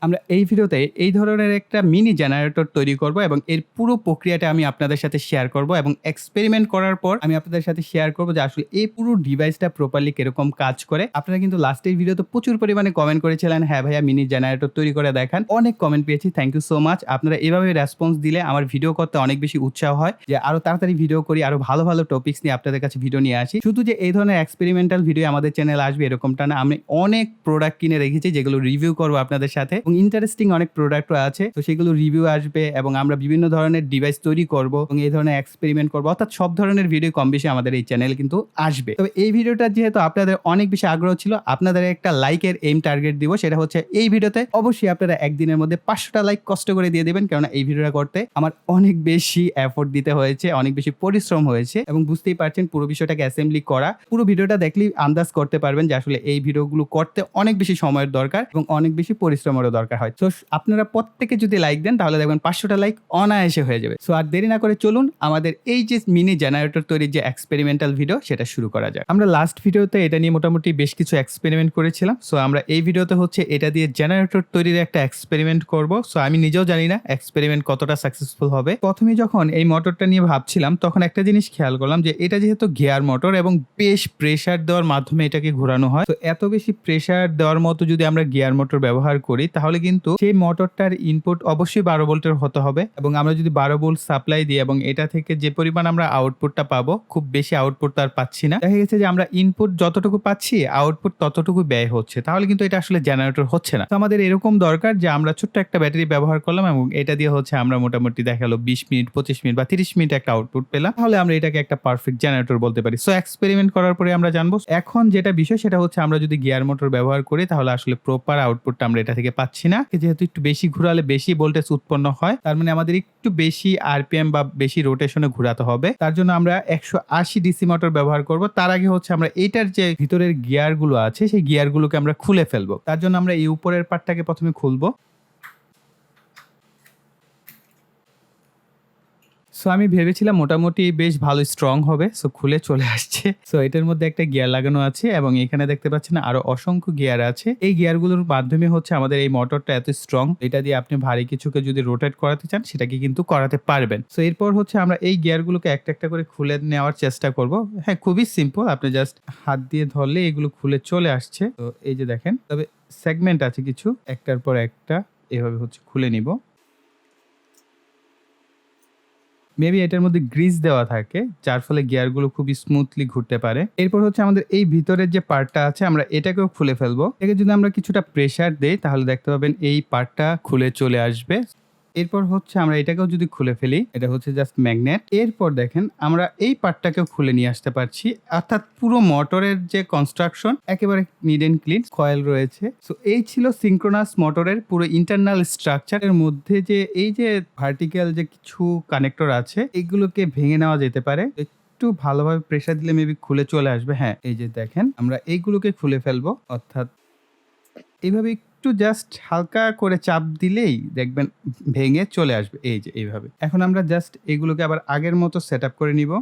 আমরা এই ভিডিওতে এই ধরনের একটা মিনি জেনারেটর তৈরি করব এবং এর পুরো প্রক্রিয়াটা আমি আপনাদের সাথে শেয়ার করব এবং এক্সপেরিমেন্ট করার পর আমি আপনাদের সাথে শেয়ার করব যে আসলে এই পুরো ডিভাইসটা প্রপারলি কিরকম কাজ করে। আপনারা কিন্তু লাস্টের ভিডিওতে প্রচুর পরিমাণে কমেন্ট করেছিলেন, হ্যাঁ ভাইয়া মিনি জেনারেটর তৈরি করে দেখান। অনেক কমেন্ট পেয়েছি, থ্যাংক ইউ সো মাচ। আপনারা এভাবে রেসপন্স দিলে আমার ভিডিও করতে অনেক বেশি উৎসাহ হয় যে আরো তাড়াতাড়ি ভিডিও করি, আরো ভালো ভালো টপিকস নিয়ে আপনাদের কাছে ভিডিও নিয়ে আসি। শুধু যে এই ধরনের এক্সপেরিমেন্টাল ভিডিও আমাদের চ্যানেলে আসবে এরকমটা না, আমি অনেক প্রোডাক্ট কিনে রেখেছি যেগুলো রিভিউ করবো আপনাদের সাথে এবং ইন্টারেস্টিং অনেক প্রোডাক্টও আছে, তো সেগুলো রিভিউ আসবে এবং আমরা বিভিন্ন ধরনের ডিভাইস তৈরি করব এবং এই ধরনের এক্সপেরিমেন্ট করবো, অর্থাৎ সব ধরনের ভিডিও কম বেশি আমাদের এই চ্যানেল কিন্তু আসবে। তবে এই ভিডিওটা যেহেতু আপনাদের অনেক বেশি আগ্রহ ছিল, আপনাদের একটা লাইকের এইম টার্গেট দিব, সেটা হচ্ছে এই ভিডিওতে অবশ্যই আপনারা একদিনের মধ্যে 500টা লাইক কষ্ট করে দিয়ে দেবেন, কারণ এই ভিডিওটা করতে আমার অনেক বেশি এফোর্ট দিতে হয়েছে, অনেক বেশি পরিশ্রম হয়েছে এবং বুঝতেই পারছেন পুরো বিষয়টাকে অ্যাসেম্বলি করা। পুরো ভিডিওটা দেখলেই আন্দাজ করতে পারবেন যে আসলে এই ভিডিওগুলো করতে অনেক বেশি সময়ের দরকার এবং অনেক বেশি পরিশ্রমেরও দরকার হয়। তো আপনারা প্রত্যেকে যদি লাইক দেন তাহলে দেখবেন 500টা লাইক অনায়াসে হয়ে যাবে। সো আর দেরি না করে চলুন আমাদের এই যে মিনি জেনারেটর তৈরির যে এক্সপেরিমেন্টাল ভিডিও সেটা শুরু করা যাক। আমরা লাস্ট ভিডিওতে এটা নিয়ে মোটামুটি বেশ কিছু এক্সপেরিমেন্ট করেছিলাম। সো আমরা এই ভিডিওতে হচ্ছে এটা দিয়ে জেনারেটর তৈরির একটা এক্সপেরিমেন্ট করব। সো আমি নিজেও জানি না এক্সপেরিমেন্ট কতটা সাকসেসফুল হবে। প্রথমে যখন এই মোটরটা নিয়ে ভাবছিলাম তখন একটা জিনিস খেয়াল করলাম যে এটা যেহেতু গিয়ার মোটর এবং বেশ প্রেসার দেওয়ার মাধ্যমে এটাকে ঘোরানো হয়, তো এত বেশি প্রেসার দেওয়ার মতো যদি আমরা গিয়ার মোটর ব্যবহার করি তাহলে কিন্তু সেই মোটরটার ইনপুট অবশ্যই 12 ভোল্টের হতে হবে এবং আমরা যদি 12 ভোল্ট সাপ্লাই দিই এবং এটা থেকে যে পরিমাণ আমরা আউটপুটটা পাবো, খুব বেশি আউটপুট তো আর পাচ্ছি না। দেখা গেছে যে আমরা ইনপুট যতটুকু পাচ্ছি আউটপুট ততটুকু ব্যয় হচ্ছে, তাহলে কিন্তু এটা আসলে জেনারেটর হচ্ছে না। তো আমাদের এরকম দরকার যে আমরা ছোট্ট একটা ব্যাটারি ব্যবহার করলাম এবং এটা দিয়ে হচ্ছে আমরা মোটামুটি দেখালো 20 মিনিট 25 মিনিট বা 30 মিনিট একটা আউটপুট পেলাম, তাহলে আমরা এটাকে একটা পারফেক্ট জেনারেটর বলতে পারি। সো এক্সপেরিমেন্ট করার পরে আমরা জানবো। এখন যেটা বিষয় সেটা হচ্ছে আমরা যদি গিয়ার মোটর ব্যবহার করি তাহলে আসলে প্রপার আউটপুটটা আমরা এটা থেকে পাচ্ছি না। যেহেতু একটু বেশি ঘোরালে বেশি ভোল্টেজ উৎপন্ন হয়, তার মানে আমাদের একটু বেশি আরপিএম বা বেশি রোটেশনে ঘোরাতে হবে। তার জন্য আমরা 180 ডিসি মোটর ব্যবহার করব। তার আগে হচ্ছে আমরা এইটার যে ভিতরের গিয়ার গুলো আছে সেই গিয়ার গুলোকে আমরা খুলে ফেলবো। তার জন্য আমরা এই উপরের পার্টটাকে প্রথমে খুলবো। সো আমি ভেবেছিলাম মোটামুটি বেশ ভালো স্ট্রং হবে, সো খুলে চলে আসছে। সো এটার মধ্যে একটা গিয়ার লাগানো আছে এবং এখানে দেখতে পাচ্ছেন আরো অসংখ্য গিয়ার আছে। এই গিয়ারগুলোর মাধ্যমে হচ্ছে আমাদের এই মোটরটা এত স্ট্রং, এটা দিয়ে আপনি ভারী কিছুকে যদি রোটেট করাতে চান সেটাকে কিন্তু করাতে পারবেন। সো এরপর হচ্ছে আমরা এই গিয়ারগুলোকে একটা একটা করে খুলে নেওয়ার চেষ্টা করব। হ্যাঁ, খুবই সিম্পল, আপনি জাস্ট হাত দিয়ে ধরলে এগুলো খুলে চলে আসছে। তো এই যে দেখেন, তবে সেগমেন্ট আছে কিছু, একটার পর একটা এভাবে হচ্ছে খুলে নিব। মেবি এটার মধ্যে গ্রিজ দেওয়া থাকে যার ফলে গিয়ারগুলো খুবই স্মুথলি ঘুরতে পারে। এরপর হচ্ছে আমাদের এই ভিতরের যে পার্টটা আছে আমরা এটাকেও খুলে ফেলবো। এটাকে যদি আমরা কিছুটা প্রেসার দেই তাহলে দেখতে পাবেন এই পার্টটা খুলে চলে আসবে। এরপর হচ্ছে আমরা এটাকেও যদি খুলে ফেলি, এটা হচ্ছে জাস্ট ম্যাগনেট। এরপর দেখেন আমরা এই পার্টটাকেও খুলে নিয়ে আসতে পারছি, অর্থাৎ পুরো মোটরের যে কনস্ট্রাকশন একেবারে নিট এন্ড ক্লিন, কয়েল রয়েছে। সো এই ছিল সিনক্রোনাস মোটরের পুরো ইন্টারনাল স্ট্রাকচার। এর মধ্যে যে এই যে ভার্টিক্যাল যে কিছু কানেক্টর আছে এগুলোকে ভেঙে নেওয়া যেতে পারে, একটু ভালোভাবে প্রেসার দিলে মেবি খুলে চলে আসবে। হ্যাঁ, এই যে দেখেন আমরা এইগুলোকে খুলে ফেলবো, অর্থাৎ এইভাবে একটু জাস্ট হালকা করে চাপ দিলেই দেখবেন ভেঙে চলে আসবে, এই যে এইভাবে। এখন আমরা জাস্ট এগুলোকে আবার আগের মতো সেট আপ করে নিব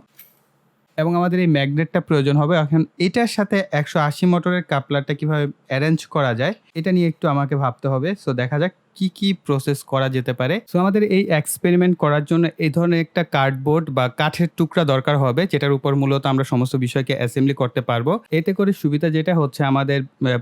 এবং আমাদের এই ম্যাগনেটটা প্রয়োজন হবে। এখন এটার সাথে 180 মোটরের কাপলারটা কিভাবে অ্যারেঞ্জ করা যায় এটা নিয়ে একটু আমাকে ভাবতে হবে। সো দেখা যাক কি কি প্রসেস করা যেতে পারে। সো আমাদের এই এক্সপেরিমেন্ট করার জন্য এই ধরনের একটা কার্ডবোর্ড বা কাঠের টুকরা দরকার হবে, যেটার উপর মূলত আমরা সমস্ত বিষয়কে অ্যাসেম্বলি করতে পারবো। এতে করে সুবিধা যেটা হচ্ছে আমাদের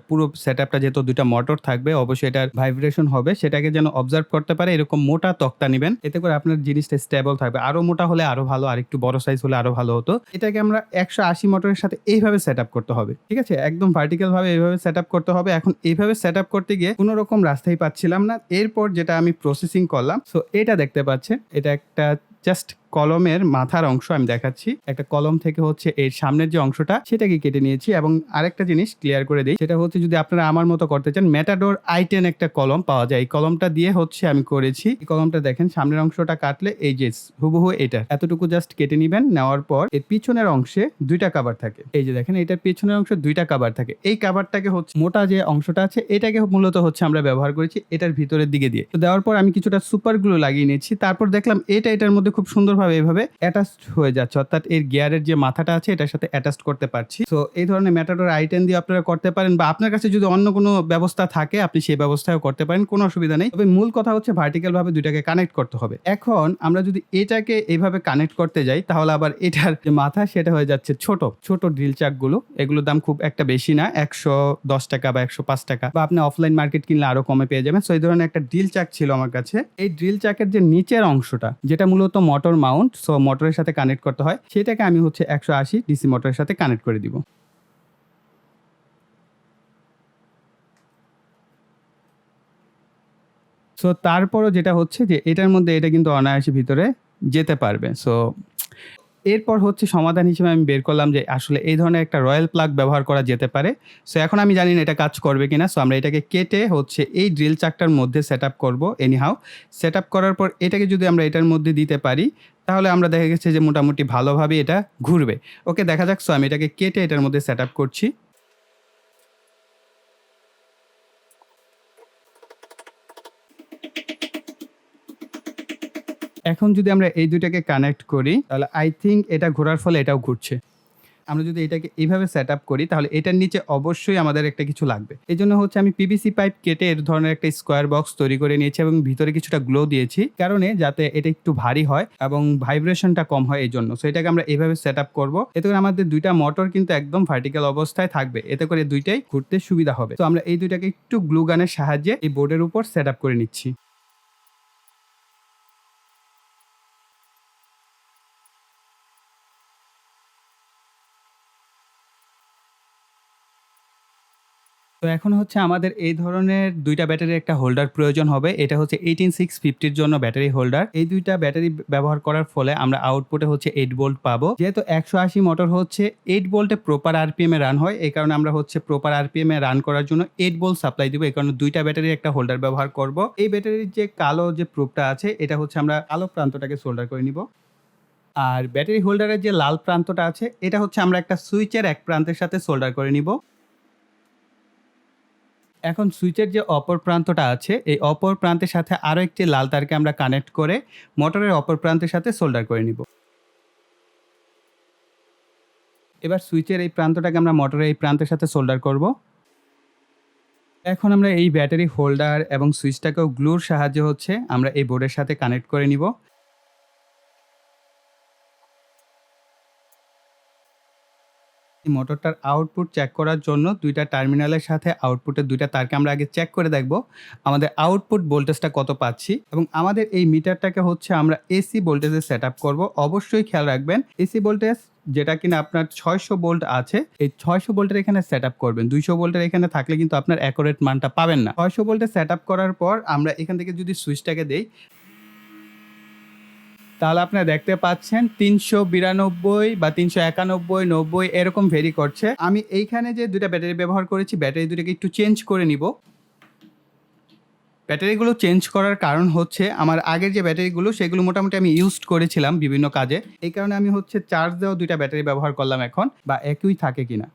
পুরো সেটআপটা যেহেতু দুইটা মোটর থাকবে, অবশ্যই এটার ভাইব্রেশন হবে, সেটাকে যেন অবজার্ভ করতে পারে এরকম মোটা তক্তা নেবেন। এতে করে আপনার জিনিসটা স্টেবল থাকবে। আরো মোটা হলে আরো ভালো, আর একটু বড় সাইজ হলে আরো ভালো হতো। এটাকে আমরা 180 মোটরের সাথে এইভাবে সেট আপ করতে হবে, ঠিক আছে? একদম ভার্টিক্যাল ভাবে এইভাবে সেট আপ করতে হবে। এখন এইভাবে সেট আপ করতে গিয়ে কোনো রকম রাস্তাই পাচ্ছিলাম না। এরপর যেটা আমি প্রসেসিং করলাম, সো এটা দেখতে পাচ্ছেন, এটা একটা জাস্ট কলমের মাথার অংশ আমি দেখাচ্ছি। একটা কলম থেকে হচ্ছে এর সামনের যে অংশটা সেটাকে কেটে নিয়েছি। এবং আরেকটা জিনিস ক্লিয়ার করে দিই, সেটা হচ্ছে যদি আপনারা আমার মতো করতে চান, ম্যাটাডোর i10 একটা কলম পাওয়া যায়, এই কলমটা দিয়ে হচ্ছে আমি করেছি। এই কলমটা দেখেন, সামনের অংশটা কাটলে এই যে হুবহু এটা এতটুকু জাস্ট কেটে নিবেন। নেওয়ার পর এর পিছনের অংশে দুইটা কভার থাকে, এই যে দেখেন এটার পিছনের অংশে দুইটা কভার থাকে। এই কভারটাকে হচ্ছে মোটা যে অংশটা আছে এটাকে মূলত হচ্ছে আমরা ব্যবহার করেছি এটার ভিতরের দিকে দিয়ে। তো দেওয়ার পর আমি কিছুটা সুপার গ্লু লাগিয়ে নিয়েছি। তারপর দেখলাম এটার মধ্যে খুব সুন্দরভাবে এভাবে অ্যাটাচড হয়ে যাচ্ছে, অর্থাৎ এর গিয়ারের যে মাথাটা আছে এটার সাথে অ্যাটাচড করতে পারছি। সো এই ধরনের ম্যাটাডোর আইটেম দিয়ে আপনারা করতে পারেন, বা আপনার কাছে যদি অন্য কোনো ব্যবস্থা থাকে আপনি সেই ব্যবস্থাও করতে পারেন, কোনো অসুবিধা নেই। তবে মূল কথা হচ্ছে ভার্টিক্যাল ভাবে দুইটাকে কানেক্ট করতে হবে। এখন আমরা যদি এটাকে এইভাবে কানেক্ট করতে যাই তাহলে আবার এটার যে মাথা সেটা হয়ে যাচ্ছে ছোট ছোট ড্রিল চাকগুলো, এগুলোর দাম খুব একটা বেশি না, 110 টাকা বা 105 টাকা, বা আপনি অফলাইন মার্কেট কিনলে আরো কমে পেয়ে যাবেন। সো এই ধরনের একটা ড্রিল চাক ছিল আমার কাছে। এই ড্রিল চাকের যে নিচের অংশটা যেটা মূলত মোটর মাউন্ট, সো মোটরের সাথে কানেক্ট করতে হয়, সেটাকে আমি হচ্ছে 180 ডিসি মোটরের সাথে কানেক্ট করে দিব। সো তারপরও যেটা হচ্ছে যে এটার মধ্যে এটা কিন্তু অনায়াসে ভিতরে যেতে পারবে। সো এরপর হচ্ছে সমাধান হিসেবে আমি বের করলাম যে আসলে এই ধরনের একটা রয়্যাল প্লাগ ব্যবহার করা যেতে পারে। সো এখন আমি জানি না এটা কাজ করবে কিনা। সো আমরা এটাকে কেটে হচ্ছে এই ড্রিল চাকটার মধ্যে সেটআপ করব এনিহাউ। সেটআপ করার পর এটাকে যদি আমরা এটার মধ্যে দিতে পারি তাহলে আমরা দেখা গেছে যে মোটামুটি ভালোভাবে এটা ঘুরবে। ওকে, দেখা যাক। সো আমি এটাকে কেটে এটার মধ্যে সেটআপ করছি। এখন যদি আমরা এই ২ টাকে কানেক্ট করি তাহলে আই থিংক এটা ঘোরার ফলে এটাও ঘুরছে। আমরা যদি এটাকে এইভাবে সেটআপ করি তাহলে এটার নিচে অবশ্যই আমাদের একটা কিছু লাগবে। এজন্য হচ্ছে আমি পিভিসি পাইপ কেটে এর ধরনের একটা স্কয়ার বক্স তৈরি করে নিয়েছি এবং ভিতরে কিছুটা গ্লো দিয়েছি, কারণে যাতে এটা একটু ভারী হয় এবং ভাইব্রেশনটা কম হয় এইজন্য। সো এটাকে আমরা এইভাবে সেটআপ করব। এতে করে আমাদের ২টা মোটর কিন্তু একদম ভার্টিক্যাল অবস্থায় থাকবে। এতে করে ২টাই ঘুরতে সুবিধা হবে। তো আমরা এই ২টাকে একটু গ্লু গানের সাহায্যে এই বোর্ডের উপর সেটআপ করে নিচ্ছি। তো এখন হচ্ছে আমাদের এই ধরনের ২ টা ব্যাটারির একটা হোল্ডার প্রয়োজন হবে। এটা হচ্ছে 18650 এর জন্য ব্যাটারি হোল্ডার। এই ২ টা ব্যাটারি ব্যবহার করার ফলে আমরা আউটপুটে হচ্ছে ৮ ভোল্ট পাবো। যেহেতু ১৮০ মোটর হচ্ছে ৮ ভোল্টে প্রপার আরপিএম এ রান হয়। এই কারণে আমরা হচ্ছে প্রপার আরপিএম এ রান করার জন্য ৮ ভোল্ট সাপ্লাই দিব। এই কারণে ২ টা ব্যাটারির একটা হোল্ডার ব্যবহার করব। এই ব্যাটারির যে কালো যে প্রোবটা আছে এটা হচ্ছে আমরা কালো প্রান্তটাকে সোল্ডার করে নিব। আর ব্যাটারি হোল্ডারের যে লাল প্রান্তটা আছে এটা হচ্ছে আমরা একটা সুইচের এক প্রান্তের সাথে সোল্ডার করে নিব। এখন সুইচের যে অপর প্রান্তটা আছে এই অপর প্রান্তের সাথে আরো একটি লাল তারকে আমরা কানেক্ট করে মোটরের অপর প্রান্তের সাথে সোল্ডার করে নিব। এবার সুইচের এই প্রান্তটাকে আমরা মোটরের এই প্রান্তের সাথে সোল্ডার করব। এখন আমরা এই ব্যাটারি হোল্ডার এবং সুইচটাকেও গ্লুর সাহায্যে হচ্ছে আমরা এই বোর্ডের সাথে কানেক্ট করে নিব। এই মোটরটার আউটপুট চেক করার জন্য ২ টা টার্মিনালের সাথে আউটপুটের ২ টা তারকে আমরা আগে চেক করে দেখব আমাদের আউটপুট ভোল্টেজটা কত পাচ্ছি, এবং আমাদের এই মিটারটাকে হচ্ছে আমরা এসি ভোল্টেজে সেটআপ করব। অবশ্যই খেয়াল রাখবেন এসি ভোল্টেজ যেটা কিনা আপনার ৬০০ ভোল্ট আছে এই ৬০০ ভোল্টের এখানে সেটআপ করবেন। ২০০ ভোল্টের এখানে থাকলে কিন্তু আপনার অ্যাকুরেট মানটা পাবেন না। ৬০০ ভোল্টে সেটআপ করার পর আমরা এখান থেকে যদি সুইচটাকে দেই তাহলে আপনারা দেখতে পাচ্ছেন ৩৯২ বা ৩৯১, ৯০ এরকম ভেরি করছে। আমি এইখানে যে ২ টা ব্যাটারি ব্যবহার করেছি ব্যাটারি ২ টাকে একটু চেঞ্জ করে নিব। ব্যাটারিগুলো চেঞ্জ করার কারণ হচ্ছে আমার আগের যে ব্যাটারিগুলো সেগুলো মোটামুটি আমি ইউজড করেছিলাম বিভিন্ন কাজে। এই কারণে আমি হচ্ছে চার্জ দেওয়া ২ টা ব্যাটারি ব্যবহার করলাম এখন, বা একই থাকে কিনা।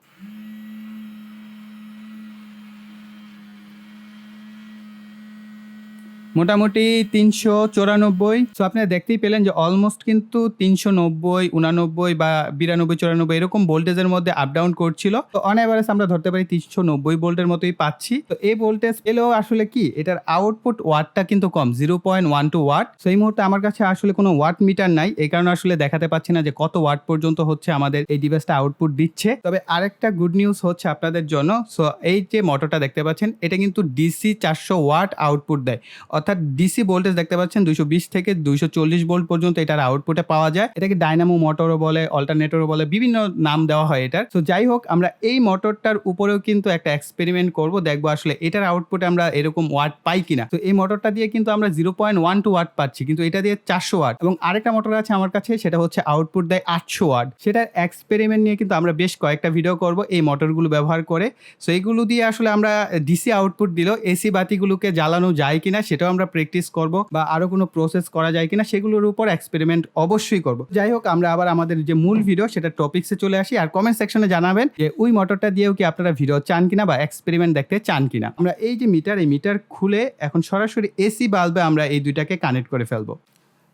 মোটামুটি ৩৯৪। সো আপনারা দেখতেই পেলেন যে অলমোস্ট কিন্তু ৩৯০, ৮৯ বা ৯২, ৯৪ এরকম ভোল্টেজের মধ্যে আপ ডাউন করছিল। তো অন এভারেজ আমরা ধরতে পারি ৩৯০ ভোল্টের মতোই পাচ্ছি। তো এই ভোল্টেজ পেলেও আসলে কি এটার আউটপুট ওয়াটটা কিন্তু কম, 0.12 ওয়াট। সো এই মুহূর্তে আমার কাছে আসলে কোনো ওয়াট মিটার নাই, এই কারণে আসলে দেখাতে পাচ্ছি না যে কত ওয়াট পর্যন্ত হচ্ছে আমাদের এই ডিভাইসটা আউটপুট দিচ্ছে। তবে আরেকটা গুড নিউজ হচ্ছে আপনাদের জন্য। সো এই যে মোটরটা দেখতে পাচ্ছেন এটা কিন্তু ডিসি ৪০০ ওয়াট আউটপুট দেয়, অর্থাৎ ডিসি ভোল্টেজ দেখতে পাচ্ছেন ২২০ থেকে ২৪০ ভোল্ট পর্যন্ত এটার আউটপুটে পাওয়া যায়। এটাকে ডায়নামো মোটরও বলে, অল্টারনেটরও বলে, বিভিন্ন নাম দেওয়া হয় এটার। তো যাই হোক আমরা এই মোটরটার উপরেও কিন্তু একটা এক্সপেরিমেন্ট করব, দেখবো আসলে এটার আউটপুটে আমরা এরকম ওয়াট পাই কিনা। তো এই মোটরটা দিয়ে কিন্তু আমরা 0.12 ওয়াট পাচ্ছি, কিন্তু এটা দিয়ে ৪০০ ওয়াট। এবং আরেকটা মোটর আছে আমার কাছে সেটা হচ্ছে আউটপুট দেয় ৮০০ ওয়াট। সেটার এক্সপেরিমেন্ট নিয়ে কিন্তু আমরা বেশ কয়েকটা ভিডিও করব এই মোটরগুলো ব্যবহার করে। সো এইগুলো দিয়ে আসলে আমরা ডিসি আউটপুট দিলেও এসি বাতিগুলোকে জ্বালানো যায় কিনা সেটাও আমরা প্র্যাকটিস করব, বা আরো কোনো প্রসেস করা যায় কিনা সেগুলোর উপর এক্সপেরিমেন্ট অবশ্যই করব। যাই হোক আমরা আবার আমাদের যে মূল ভিডিও সেটা টপিকসে চলে আসি, আর কমেন্ট সেকশনে জানাবেন যে ওই মোটরটা দিয়েও কি আপনারা ভিডিও চান কিনা বা এক্সপেরিমেন্ট দেখতে চান কিনা। আমরা এই যে মিটার, এই মিটার খুলে এখন সরাসরি এসি বাল্বে আমরা এই দুইটাকে কানেক্ট করে ফেলবো।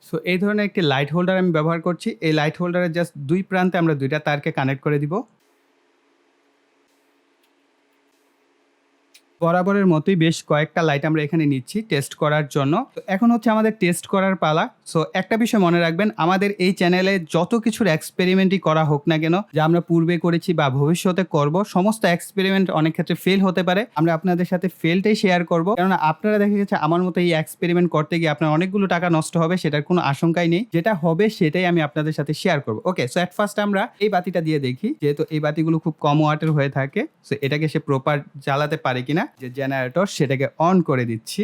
সো এই ধরনের একটি লাইট হোল্ডার আমি ব্যবহার করছি। এই লাইট হোল্ডারের জাস্ট ২ প্রান্তে আমরা ২ টা তারকে কানেক্ট করে দিব। বরাবরের মতোই বেশ কয়েকটা লাইট আমরা এখানে নিচ্ছি টেস্ট করার জন্য। তো এখন হচ্ছে আমাদের টেস্ট করার পালা। সো একটা বিষয় মনে রাখবেন, আমাদের এই চ্যানেলে যত কিছুর এক্সপেরিমেন্টই করা হোক না কেন, যা আমরা পূর্বে করেছি বা ভবিষ্যতে করব, সমস্ত এক্সপেরিমেন্ট অনেক ক্ষেত্রে ফেল হতে পারে। আমরা আপনাদের সাথে ফেলটাই শেয়ার করব। কেননা আপনারা দেখা গেছে আমার মতো এই এক্সপেরিমেন্ট করতে গিয়ে আপনার অনেকগুলো টাকা নষ্ট হবে, সেটার কোনো আশঙ্কাই নেই। যেটা হবে সেটাই আমি আপনাদের সাথে শেয়ার করব। ওকে, সো এট ফার্স্ট আমরা এই বাতিটা দিয়ে দেখি। যেহেতু এই বাতিগুলো খুব কম ওয়াটের হয়ে থাকে, সো এটাকে সে প্রপার জ্বালাতে পারে কিনা। যে জেনারেটর সেটাকে অন করে দিচ্ছি।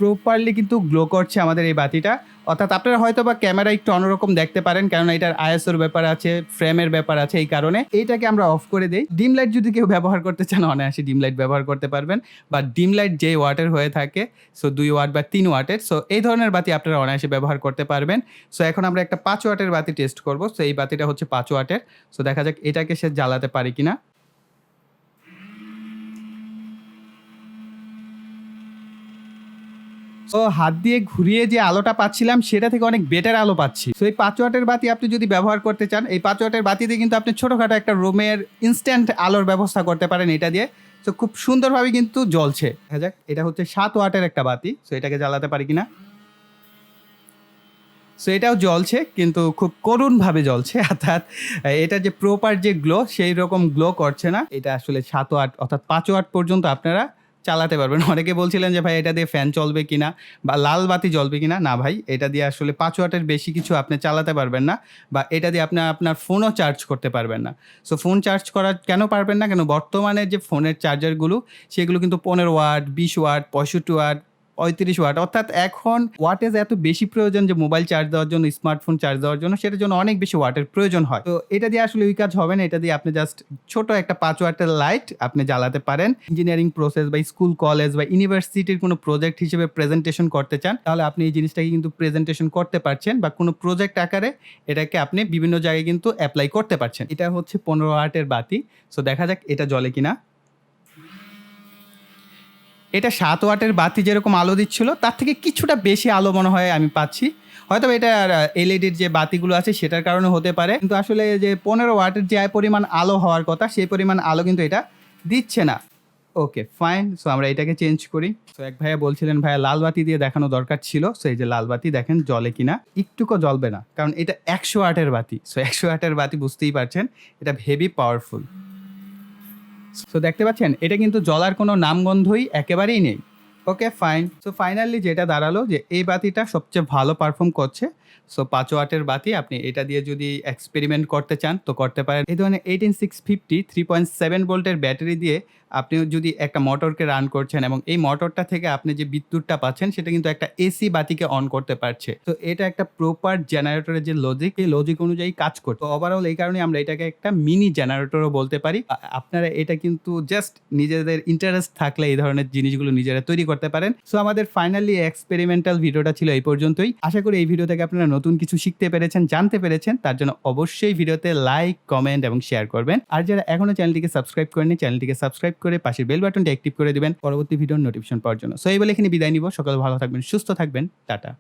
প্রপারলি কিন্তু গ্লো করছে আমাদের এই বাতিটা। অর্থাৎ আপনারা হয়তোবা ক্যামেরা একটু অন্যরকম দেখতে পারেন, কেননা এটার আইএসওর ব্যাপার আছে, ফ্রেমের ব্যাপার আছে, এই কারণে এইটাকে আমরা অফ করে দেই। ডিম লাইট যদি কেউ ব্যবহার করতে চান, অনায়াসে ডিম লাইট ব্যবহার করতে পারবেন, বা ডিম লাইট যে ওয়াটের হয়ে থাকে, সো 2 ওয়াট বা 3 ওয়াটের, সো এই ধরনের বাতি আপনারা অনায়াসে ব্যবহার করতে পারবেন। সো এখন আমরা একটা 5 ওয়াটের বাতি টেস্ট করব। সো এই বাতিটা হচ্ছে 5 ওয়াটের। সো দেখা যাক এটাকে সে জ্বালাতে পারে কিনা। তো হাত দিয়ে ঘুরিয়ে যে আলোটা পাচ্ছিলাম সেটা থেকে অনেক বেটার আলো পাচ্ছি। তো এই 5 ওয়াটের বাতি আপনি যদি ব্যবহার করতে চান, এই 5 ওয়াটের বাতিতে কিন্তু আপনি ছোটখাটো একটা রুমের ইনস্ট্যান্ট আলোর ব্যবস্থা করতে পারেন এটা দিয়ে। তো খুব সুন্দরভাবে কিন্তু জ্বলছে। দেখা যাক, এটা হচ্ছে 7 ওয়াটের একটা বাতি। সো এটাকে জ্বালাতে পারি কিনা। সো এটাও জ্বলছে, কিন্তু খুব করুণভাবে জ্বলছে। অর্থাৎ এটা যে প্রপার যে গ্লো, সেই রকম গ্লো করছে না। এটা আসলে 7 ওয়াট অর্থাৎ 5 ওয়াট পর্যন্ত আপনারা চালাতে পারবেন। অনেকে বলছিলেন যে ভাই এটা দিয়ে ফ্যান চলবে কিনা বা লাল বাতি জ্বলবে কিনা। না ভাই, এটা দিয়ে আসলে 5 ওয়াটের বেশি কিছু আপনি চালাতে পারবেন না, বা এটা দিয়ে আপনি আপনার ফোনও চার্জ করতে পারবেন না। সো ফোন চার্জ করা কেন পারবেন না? কেন বর্তমানে যে ফোনের চার্জারগুলো, সেগুলো কিন্তু 15 ওয়াট, 20 ওয়াট, 65 ওয়াট, 35 ওয়াট। অর্থাৎ এখন ওয়াটেজ এত বেশি প্রয়োজন যে মোবাইল চার্জ দেওয়ার জন্য, স্মার্টফোন চার্জ দেওয়ার জন্য, সেটার জন্য অনেক বেশি ওয়াটের প্রয়োজন হয়। তো এটা দিয়ে আসলে ওই কাজ হবে না। এটা দিয়ে আপনি জাস্ট ছোট একটা 5 ওয়াটের লাইট আপনি জ্বালাতে পারেন। ইঞ্জিনিয়ারিং প্রসেস বা স্কুল, কলেজ বা ইউনিভার্সিটির কোনো প্রজেক্ট হিসেবে প্রেজেন্টেশন করতে চান, তাহলে আপনি এই জিনিসটাকে কিন্তু প্রেজেন্টেশন করতে পারছেন, বা কোনো প্রজেক্ট আকারে এটাকে আপনি বিভিন্ন জায়গায় কিন্তু অ্যাপ্লাই করতে পারছেন। এটা হচ্ছে 15 ওয়াটের বাতি। সো দেখা যাক এটা জ্বলে কিনা। এটা 7 ওয়াটের বাতি যেরকম আলো দিচ্ছিল, তার থেকে কিছুটা বেশি আলো মনে হয় আমি পাচ্ছি। হয়তোবা এটার এলইডির যে বাতিগুলো আছে সেটার কারণে হতে পারে। কিন্তু আসলে যে 15 ওয়াটের যে পরিমাণ আলো হওয়ার কথা, সেই পরিমাণ আলো কিন্তু এটা দিচ্ছে না। ওকে, ফাইন। সো আমরা এটাকে চেঞ্জ করি। সো এক ভাইয়া বলছিলেন, ভাইয়া লাল বাতি দিয়ে দেখানো দরকার ছিল। সো এই যে লাল বাতি দেখেন জ্বলে কিনা। একটুকু জ্বলবে না, কারণ এটা 100 ওয়াটের বাতি। সো 100 ওয়াটের বাতি বুঝতেই পারছেন, এটা হেভি পাওয়ারফুল। সো দেখতে পাচ্ছেন, এটা কিন্তু জ্বলার কোনো নামগন্ধই একেবারেই নেই। ওকে, ফাইন। সো ফাইনালি যেটা দাঁড়ালো যে এই বাতিটা সবচেয়ে ভালো পারফর্ম করছে। সো 5 ওয়াটের বাতি, আপনি এটা দিয়ে যদি এক্সপেরিমেন্ট করতে চান তো করতে পারেন। এই ধরনের 18650 3.7 ভোল্টের ব্যাটারি দিয়ে আপনি যদি একটা মোটরকে রান করছেন, এবং এই মোটরটা থেকে আপনি যে বিদ্যুৎটা পাচ্ছেন সেটা কিন্তু একটা এসি বাতিকে অন করতে পারছে। তো এটা একটা প্রপার জেনারেটরের যে লজিক, এই লজিক অনুযায়ী কাজ করতো। ওভারঅল এই কারণে আমরা এটাকে একটা মিনি জেনারেটরও বলতে পারি। আপনারা এটা কিন্তু জাস্ট নিজেদের ইন্টারেস্ট থাকলে এই ধরনের জিনিসগুলো নিজেরা তৈরি করতে পারেন। সো আমাদের ফাইনালি এক্সপেরিমেন্টাল ভিডিওটা ছিল এই পর্যন্তই। আশা করি এই ভিডিও থেকে আপনারা নতুন কিছু শিখতে পেরেছেন, জানতে পেরেছেন। তার জন্য অবশ্যই ভিডিওতে লাইক, কমেন্ট এবং শেয়ার করবেন। আর যারা এখনো চ্যানেলটিকে সাবস্ক্রাইব করেনি, চ্যানেলটিকে সাবস্ক্রাইব করে পাশের বেল বাটনটি অ্যাক্টিভ করে দিবেন পরবর্তী ভিডিওর নোটিফিকেশন পাওয়ার জন্য। সো এই বলে এখানে বিদায় নিব। সকালে ভালো থাকবেন, সুস্থ থাকবেন। টাটা।